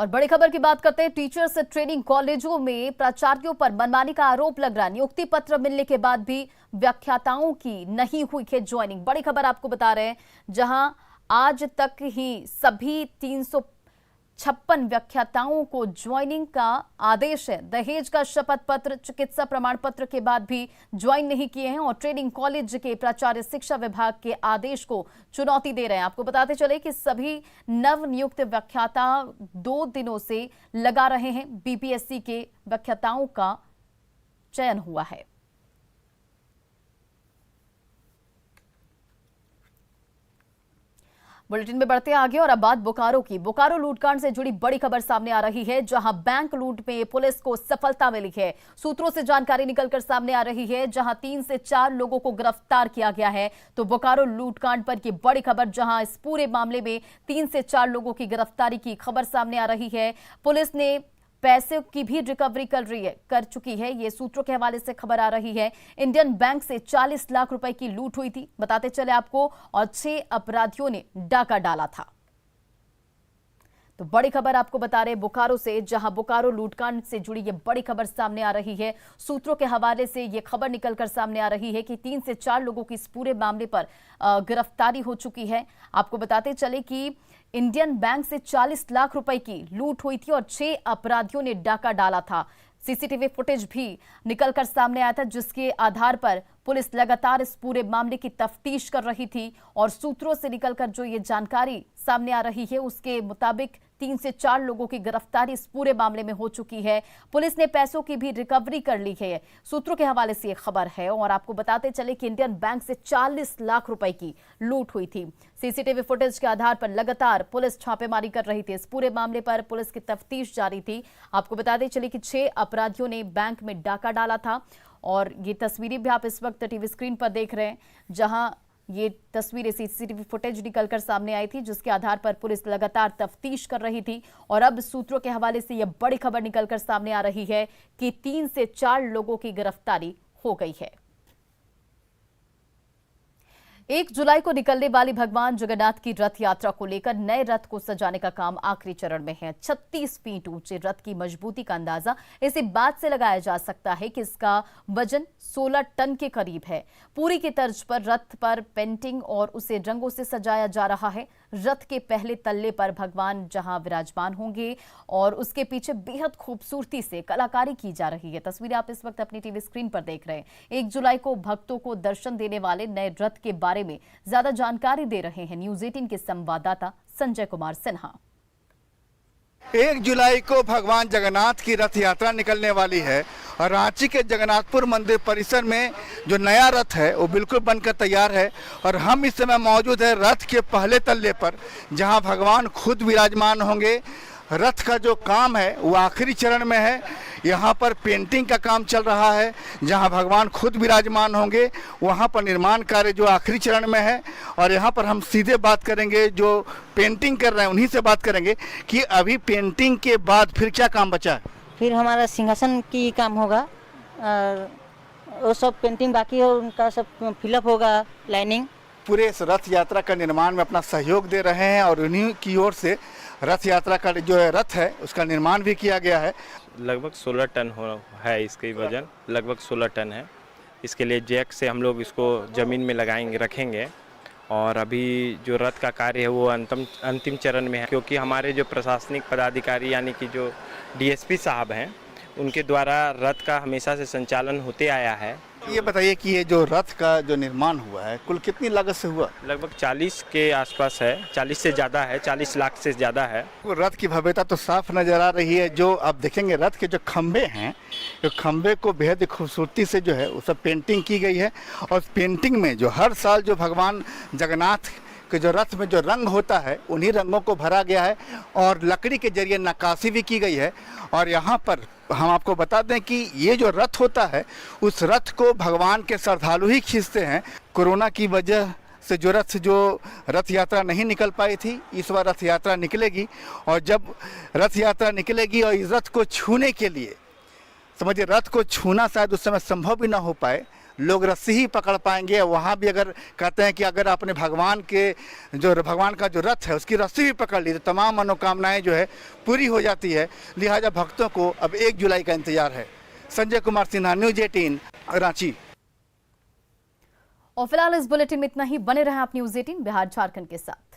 और बड़ी खबर की बात करते हैं। टीचर्स ट्रेनिंग कॉलेजों में प्राचार्यों पर मनमानी का आरोप लग रहा है। नियुक्ति पत्र मिलने के बाद भी व्याख्याताओं की नहीं हुई है ज्वाइनिंग। बड़ी खबर आपको बता रहे हैं, जहां आज तक ही सभी 356 व्याख्याताओं को ज्वाइनिंग का आदेश है। दहेज का शपथ पत्र, चिकित्सा प्रमाण पत्र के बाद भी ज्वाइन नहीं किए हैं और ट्रेनिंग कॉलेज के प्राचार्य शिक्षा विभाग के आदेश को चुनौती दे रहे हैं। आपको बताते चले कि सभी नव नियुक्त व्याख्याता 2 दिनों से लगा रहे हैं। बीपीएससी के व्याख्याताओं का चयन हुआ है। बुलेटिन में बढ़ते आगे और अब बात बोकारो की। बोकारो लूटकांड से जुड़ी बड़ी खबर सामने आ रही है, जहां बैंक लूट में पुलिस को सफलता मिली है। सूत्रों से जानकारी निकलकर सामने आ रही है, जहां 3 से 4 लोगों को गिरफ्तार किया गया है। तो बोकारो लूटकांड पर यह बड़ी खबर, जहां इस पूरे मामले में 3 से 4 लोगों की गिरफ्तारी की खबर सामने आ रही है। पुलिस ने पैसे की भी रिकवरी कर चुकी है। ये सूत्रों के हवाले से खबर आ रही है। इंडियन बैंक से 40 लाख रुपए की लूट हुई थी, बताते चले आपको, और 6 अपराधियों ने डाका डाला था। तो बड़ी खबर आपको बता रहे बोकारो से, जहां बोकारो लूटकांड से जुड़ी ये बड़ी खबर सामने आ रही है। सूत्रों के हवाले से ये खबर निकलकर सामने आ रही है कि 3 से 4 लोगों की इस पूरे मामले पर गिरफ्तारी हो चुकी है। आपको बताते चले कि इंडियन बैंक से 40 लाख रुपए की लूट हुई थी और 6 अपराधियों ने डाका डाला था। सीसीटीवी फुटेज भी निकलकर सामने आया था, जिसके आधार पर पुलिस लगातार इस पूरे मामले की तफ्तीश कर रही थी। और सूत्रों से निकलकर जो ये जानकारी सामने आ रही है, उसके मुताबिक 3 से 4 लोगों की गिरफ्तारी इस पूरे मामले में हो चुकी है। पुलिस ने पैसों की भी रिकवरी कर ली है। सूत्रों के हवाले से ये खबर है। और आपको बताते चले कि इंडियन बैंक से 40 लाख रुपए की लूट हुई थी। सीसीटीवी फुटेज के आधार पर लगातार पुलिस छापेमारी कर रही थी। इस पूरे मामले पर पुलिस की तफ्तीश जारी थी। आपको बताते चले कि 6 अपराधियों ने बैंक में डाका डाला था। और ये तस्वीरें भी आप इस वक्त टीवी स्क्रीन पर देख रहे हैं, जहां ये तस्वीरें सीसीटीवी फुटेज निकलकर सामने आई थी, जिसके आधार पर पुलिस लगातार तफ्तीश कर रही थी। और अब सूत्रों के हवाले से यह बड़ी खबर निकलकर सामने आ रही है कि 3 से 4 लोगों की गिरफ्तारी हो गई है। 1 जुलाई को निकलने वाली भगवान जगन्नाथ की रथ यात्रा को लेकर नए रथ को सजाने का काम आखिरी चरण में है। 36 फीट ऊंचे रथ की मजबूती का अंदाजा इसी बात से लगाया जा सकता है कि इसका वजन 16 टन के करीब है। पूरी की तर्ज पर रथ पर पेंटिंग और उसे रंगों से सजाया जा रहा है। रथ के पहले तल्ले पर भगवान जहां विराजमान होंगे और उसके पीछे बेहद खूबसूरती से कलाकारी की जा रही है। तस्वीरें आप इस वक्त अपनी टीवी स्क्रीन पर देख रहे हैं। 1 जुलाई को भक्तों को दर्शन देने वाले नए रथ के बारे में ज्यादा जानकारी दे रहे हैं न्यूज़ 18 के संवाददाता संजय कुमार सिन्हा। 1 जुलाई को भगवान जगन्नाथ की रथ यात्रा निकलने वाली है और रांची के जगन्नाथपुर मंदिर परिसर में जो नया रथ है वो बिल्कुल बनकर तैयार है। और हम इस समय मौजूद है रथ के पहले तल्ले पर, जहां भगवान खुद विराजमान होंगे। रथ का जो काम है वो आखिरी चरण में है। यहाँ पर पेंटिंग का काम चल रहा है, जहाँ भगवान खुद विराजमान होंगे। वहाँ पर निर्माण कार्य जो आखिरी चरण में है। और यहाँ पर हम सीधे बात करेंगे, जो पेंटिंग कर रहे हैं उन्हीं से बात करेंगे कि अभी पेंटिंग के बाद फिर क्या काम बचा है। फिर हमारा सिंहासन की काम होगा और वो सब पेंटिंग बाकी है, उनका सब फिलअप होगा, लाइनिंग। पूरे इस रथ यात्रा का निर्माण में अपना सहयोग दे रहे हैं और उन्हीं की ओर से रथ यात्रा का जो है रथ है उसका निर्माण भी किया गया है। लगभग 16 टन है इसकी वजन, लगभग 16 टन है। इसके लिए जैक से हम लोग इसको ज़मीन में लगाएंगे, रखेंगे। और अभी जो रथ का कार्य है वो अंतिम चरण में है, क्योंकि हमारे जो प्रशासनिक पदाधिकारी यानी कि जो डीएसपी साहब हैं, उनके द्वारा रथ का हमेशा से संचालन होते आया है। ये बताइए कि ये जो रथ का जो निर्माण हुआ है कुल कितनी लागत से हुआ। लगभग 40 के आसपास है, 40 से ज़्यादा है, 40 लाख से ज़्यादा है। वो रथ की भव्यता तो साफ नजर आ रही है। जो आप देखेंगे रथ के जो खंभे हैं, जो खंभे को बेहद खूबसूरती से जो है वो सब पेंटिंग की गई है। और पेंटिंग में जो हर साल जो भगवान जगन्नाथ के जो रथ में जो रंग होता है उन्हीं रंगों को भरा गया है और लकड़ी के जरिए नक्काशी भी की गई है। और यहाँ पर हम आपको बता दें कि ये जो रथ होता है उस रथ को भगवान के श्रद्धालु ही खींचते हैं। कोरोना की वजह से जो रथ यात्रा नहीं निकल पाई थी, इस बार रथ यात्रा निकलेगी। और जब रथ यात्रा निकलेगी और इस रथ को छूने के लिए, समझिए रथ को छूना शायद उस समय संभव भी ना हो पाए, लोग रस्सी ही पकड़ पाएंगे। वहाँ भी अगर कहते हैं कि अगर आपने भगवान का जो रथ है उसकी रस्सी भी पकड़ ली तो तमाम मनोकामनाएं जो है पूरी हो जाती है। लिहाजा भक्तों को अब 1 जुलाई का इंतजार है। संजय कुमार सिन्हा, न्यूज़ 18, रांची। और फिलहाल इस बुलेटिन में इतना ही। बने रहें आप न्यूज़ 18 बिहार झारखंड के साथ।